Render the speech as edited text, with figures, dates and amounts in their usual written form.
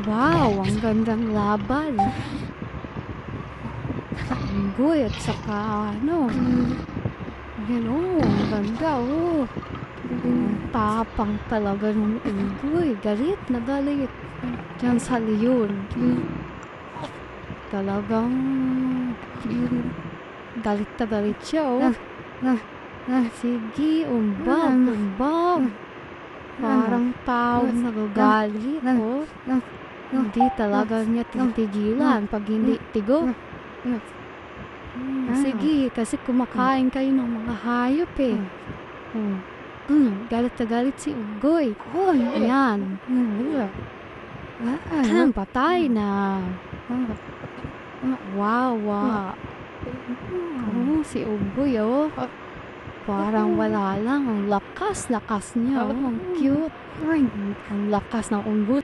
Wow, ang gandang laban. Unggoy at saka ano. Yan, ang ganda, Ang tapang talaga ng unggoy. Galit na galit. Diyan sa leon. Talagang galit na galit siya, Sige, umbag. Parang tao nagagalit, Hindi talaga niya titigilan pag hindi tigo. Sige, kasi kumakain kayo ng mga hayop, Galit na galit si unggoy. Ayan. Patay na. Wow. Si unggoy, Parang wala lang. Ang lakas niya, Ang cute. Ang lakas ng unggoy.